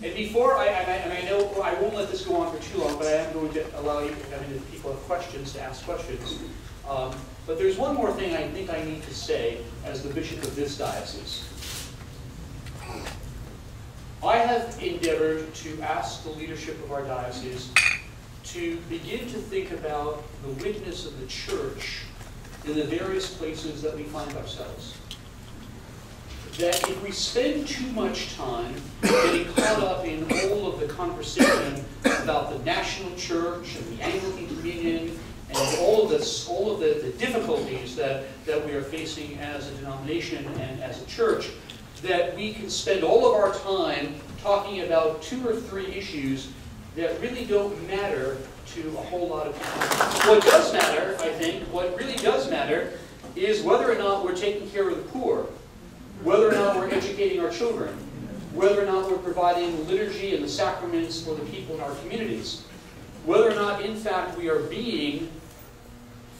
And before, I know I won't let this go on for too long, but I am going to allow you, if people have questions, to ask questions. But there's one more thing I think I need to say as the bishop of this diocese. I have endeavored to ask the leadership of our diocese to begin to think about the witness of the church in the various places that we find ourselves. That if we spend too much time getting caught up in all of the conversation about the national church and the Anglican Communion and all of the difficulties that we are facing as a denomination and as a church, that we can spend all of our time talking about 2 or 3 issues that really don't matter to a whole lot of people. What does matter, I think, what really does matter is whether or not we're taking care of the poor, whether or not we're educating our children, whether or not we're providing liturgy and the sacraments for the people in our communities, whether or not, in fact, we are being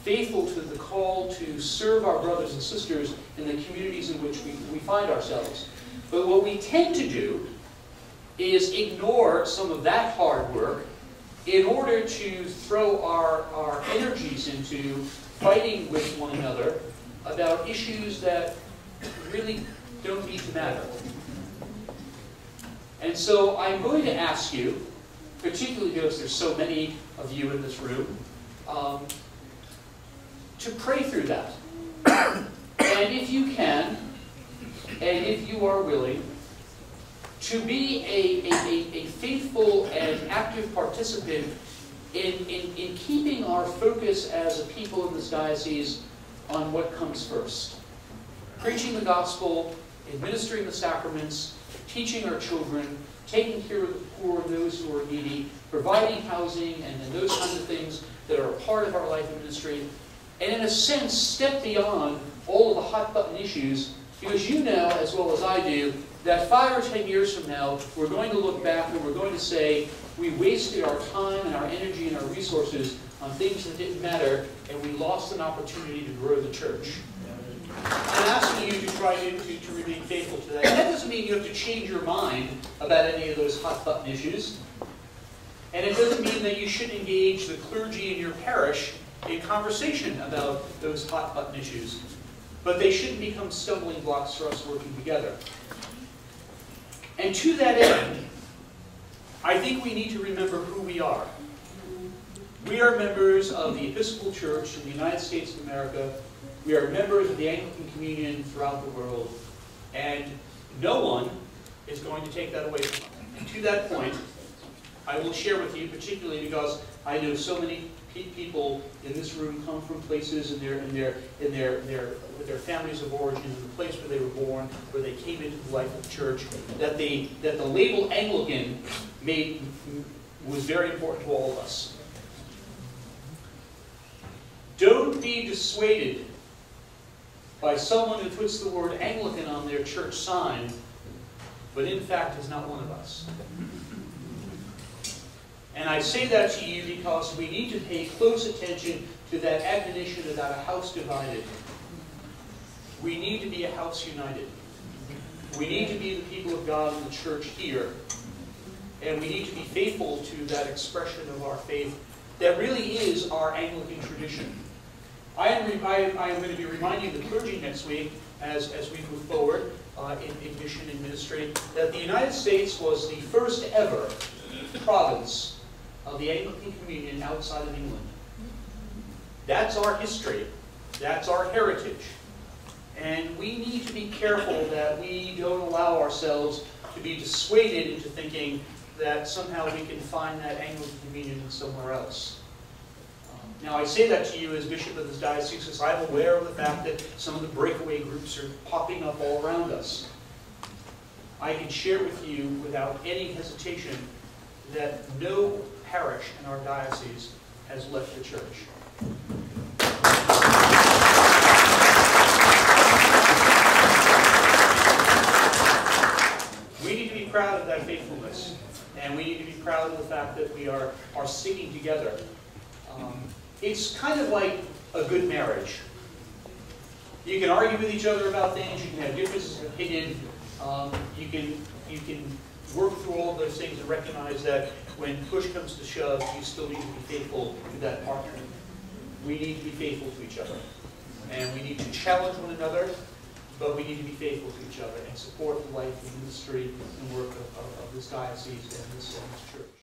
faithful to the call to serve our brothers and sisters in the communities in which we find ourselves. But what we tend to do is ignore some of that hard work in order to throw our energies into fighting with one another about issues that really don't need to matter. And so I'm going to ask you, particularly because there's so many of you in this room, to pray through that. And if you can, and if you are willing, to be a faithful and active participant in keeping our focus as a people in this diocese on what comes first. Preaching the gospel, administering the sacraments, teaching our children, taking care of the poor and those who are needy, providing housing, and then those kinds of things that are a part of our life and ministry. And in a sense, step beyond all of the hot-button issues, because you know, as well as I do, that 5 or 10 years from now, we're going to look back and we're going to say, we wasted our time and our energy and our resources on things that didn't matter, and we lost an opportunity to grow the church. I'm asking you to try to remain faithful to that. And that doesn't mean you have to change your mind about any of those hot-button issues. And it doesn't mean that you should engage the clergy in your parish in conversation about those hot-button issues. But they shouldn't become stumbling blocks for us working together. And to that end, I think we need to remember who we are. We are members of the Episcopal Church in the United States of America. We are members of the Anglican Communion throughout the world. And no one is going to take that away from us. And to that point, I will share with you, particularly because I know so many people in this room come from places with their families of origin, in the place where they were born, where they came into the life of the church, that the label Anglican was very important to all of us. Don't be dissuaded by someone who puts the word Anglican on their church sign, but in fact is not one of us. And I say that to you because we need to pay close attention to that admonition about a house divided. We need to be a house united. We need to be the people of God in the church here. And we need to be faithful to that expression of our faith that really is our Anglican tradition. I am going to be reminding the clergy next week, as we move forward in mission and ministry, that the United States was the first ever province of the Anglican Communion outside of England. That's our history. That's our heritage. And we need to be careful that we don't allow ourselves to be dissuaded into thinking that somehow we can find that Anglican Communion somewhere else. Now, I say that to you as bishop of this diocese because I'm aware of the fact that some of the breakaway groups are popping up all around us. I can share with you without any hesitation that no parish in our diocese has left the church. We need to be proud of that faithfulness, and we need to be proud of the fact that we are sticking together. It's kind of like a good marriage. You can argue with each other about things, you can have differences of opinion, you can work through all of those things and recognize that when push comes to shove, you still need to be faithful to that partner. We need to be faithful to each other. And we need to challenge one another, but we need to be faithful to each other and support the life and ministry and work of this diocese and this church.